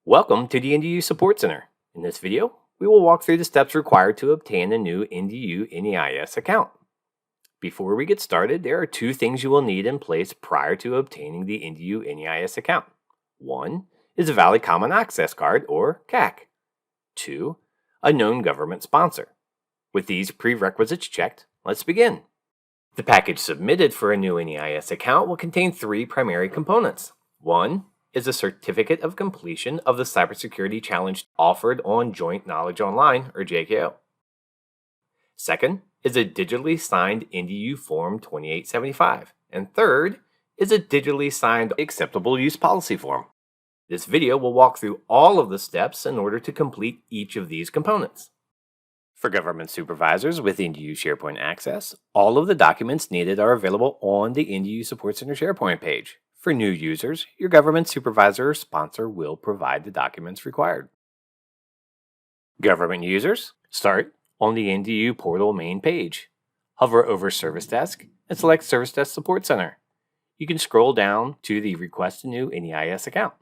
Welcome to the NDU Support Center. In this video, we will walk through the steps required to obtain a new NDU NEIS account. Before we get started, there are two things you will need in place prior to obtaining the NDU NEIS account. One is a valid Common Access Card, or CAC. Two, a known government sponsor. With these prerequisites checked, let's begin. The package submitted for a new NEIS account will contain three primary components. One is a certificate of completion of the cybersecurity challenge offered on Joint Knowledge Online, or JKO. Second is a digitally signed NDU Form 2875. And third is a digitally signed Acceptable Use Policy Form. This video will walk through all of the steps in order to complete each of these components. For government supervisors with NDU SharePoint access, all of the documents needed are available on the NDU Support Center SharePoint page. For new users, your government supervisor or sponsor will provide the documents required. Government users, start on the NDU portal main page. Hover over Service Desk and select Service Desk Support Center. You can scroll down to the Request a New NEIS account.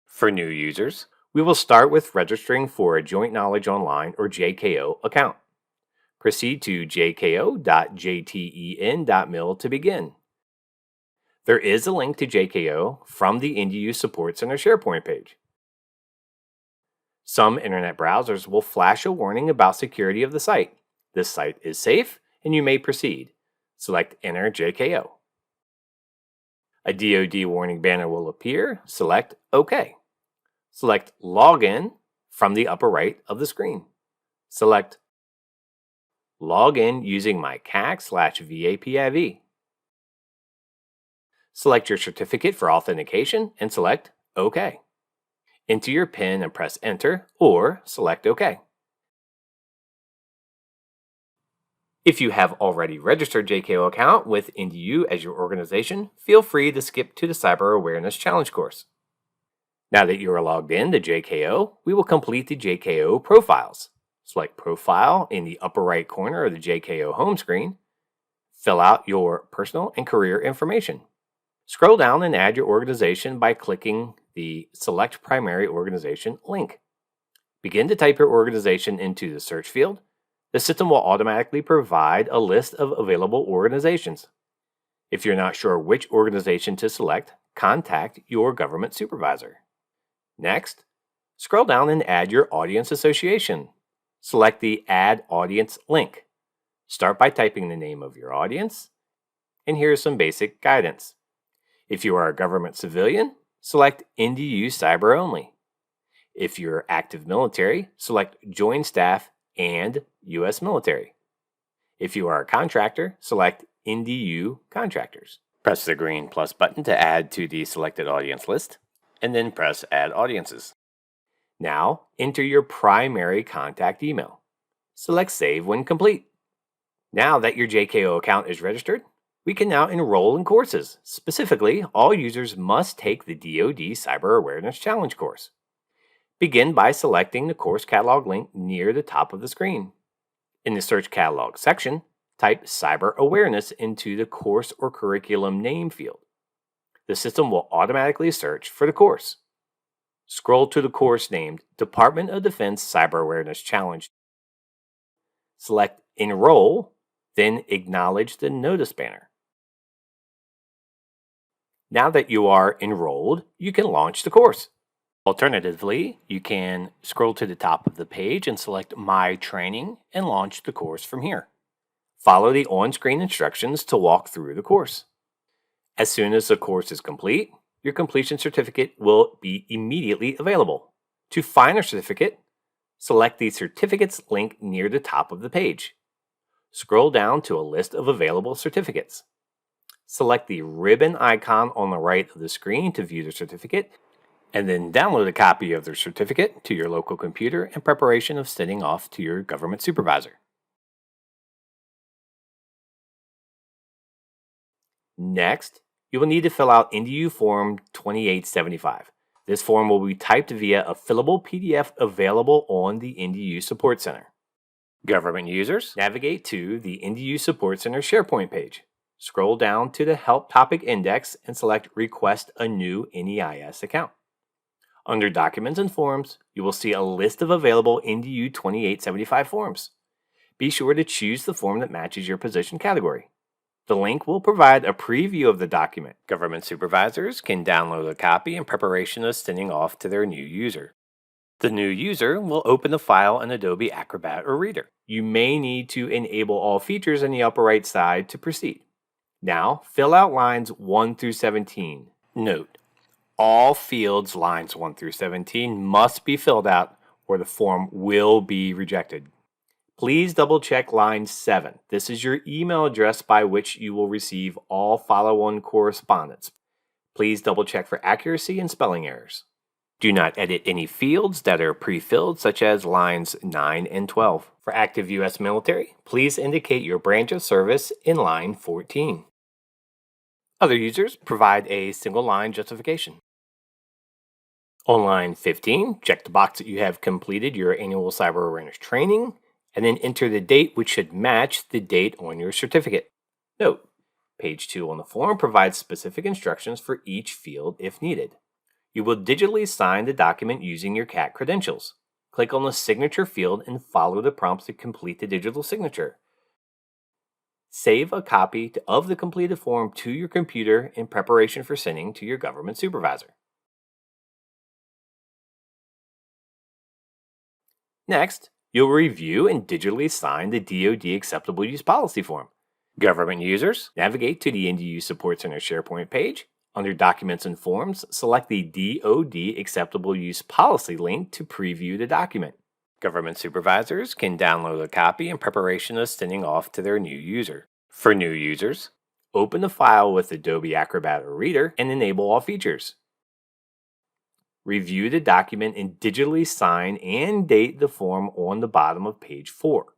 For new users, we will start with registering for a Joint Knowledge Online, or JKO, account. Proceed to jko.jten.mil to begin. There is a link to JKO from the NDU Support Center SharePoint page. Some internet browsers will flash a warning about security of the site. This site is safe and you may proceed. Select Enter JKO. A DoD warning banner will appear. Select OK. Select Login from the upper right of the screen. Select Login using my CAC/VAPIV. Select your certificate for authentication and select OK. Enter your PIN and press Enter, or select OK. If you have already registered JKO account with NDU as your organization, feel free to skip to the Cyber Awareness Challenge course. Now that you are logged in to JKO, we will complete the JKO profiles. Select Profile in the upper right corner of the JKO home screen. Fill out your personal and career information. Scroll down and add your organization by clicking the Select Primary Organization link. Begin to type your organization into the search field. The system will automatically provide a list of available organizations. If you're not sure which organization to select, contact your government supervisor. Next, scroll down and add your audience association. Select the Add Audience link. Start by typing the name of your audience, and here's some basic guidance. If you are a government civilian, select NDU Cyber Only. If you're active military, select Join Staff and U.S. Military. If you are a contractor, select NDU Contractors. Press the green plus button to add to the selected audience list, and then press Add Audiences. Now, enter your primary contact email. Select Save when complete. Now that your JKO account is registered, we can now enroll in courses. Specifically, all users must take the DoD Cyber Awareness Challenge course. Begin by selecting the course catalog link near the top of the screen. In the Search Catalog section, type Cyber Awareness into the course or curriculum name field. The system will automatically search for the course. Scroll to the course named Department of Defense Cyber Awareness Challenge. Select Enroll, then acknowledge the notice banner. Now that you are enrolled, you can launch the course. Alternatively, you can scroll to the top of the page and select My Training and launch the course from here. Follow the on-screen instructions to walk through the course. As soon as the course is complete, your completion certificate will be immediately available. To find a certificate, select the Certificates link near the top of the page. Scroll down to a list of available certificates. Select the ribbon icon on the right of the screen to view the certificate, and then download a copy of the certificate to your local computer in preparation of sending off to your government supervisor. Next, you will need to fill out NDU Form 2875. This form will be typed via a fillable PDF available on the NDU Support Center. Government users, navigate to the NDU Support Center SharePoint page. Scroll down to the Help Topic Index and select Request a new NEIS account. Under Documents and Forms, you will see a list of available NDU 2875 forms. Be sure to choose the form that matches your position category. The link will provide a preview of the document. Government supervisors can download a copy in preparation of sending off to their new user. The new user will open the file in Adobe Acrobat or Reader. You may need to enable all features in the upper right side to proceed. Now, fill out lines 1 through 17. Note, all fields lines 1 through 17 must be filled out or the form will be rejected. Please double check line 7. This is your email address by which you will receive all follow-on correspondence. Please double check for accuracy and spelling errors. Do not edit any fields that are pre-filled, such as lines 9 and 12. For active U.S. military, please indicate your branch of service in line 14. Other users provide a single line justification. On line 15, check the box that you have completed your annual cyber awareness training, and then enter the date which should match the date on your certificate. Note, page 2 on the form provides specific instructions for each field if needed. You will digitally sign the document using your CAT credentials. Click on the signature field and follow the prompts to complete the digital signature. Save a copy of the completed form to your computer in preparation for sending to your government supervisor. Next, you'll review and digitally sign the DoD Acceptable Use Policy form. Government users, navigate to the NDU Support Center SharePoint page. Under Documents and Forms, select the DoD Acceptable Use Policy link to preview the document. Government supervisors can download a copy in preparation of sending off to their new user. For new users, open the file with Adobe Acrobat or Reader and enable all features. Review the document and digitally sign and date the form on the bottom of page 4.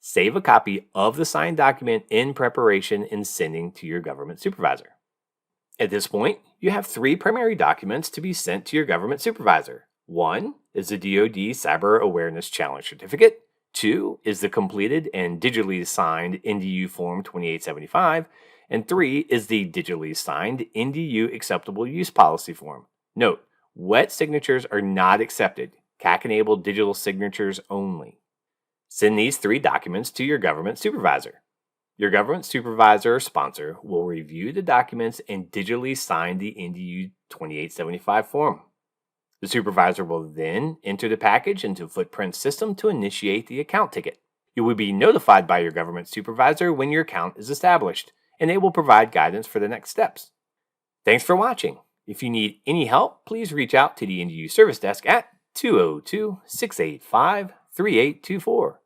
Save a copy of the signed document in preparation and sending to your government supervisor. At this point, you have 3 primary documents to be sent to your government supervisor. 1 is the DoD Cyber Awareness Challenge Certificate. 2 is the completed and digitally signed NDU Form 2875. And 3 is the digitally signed NDU Acceptable Use Policy form. Note, wet signatures are not accepted. CAC-enabled digital signatures only. Send these 3 documents to your government supervisor. Your government supervisor or sponsor will review the documents and digitally sign the NDU 2875 form. The supervisor will then enter the package into Footprint system to initiate the account ticket. You will be notified by your government supervisor when your account is established, and they will provide guidance for the next steps. Thanks for watching. If you need any help, please reach out to the NDU Service Desk at 202-685-3824.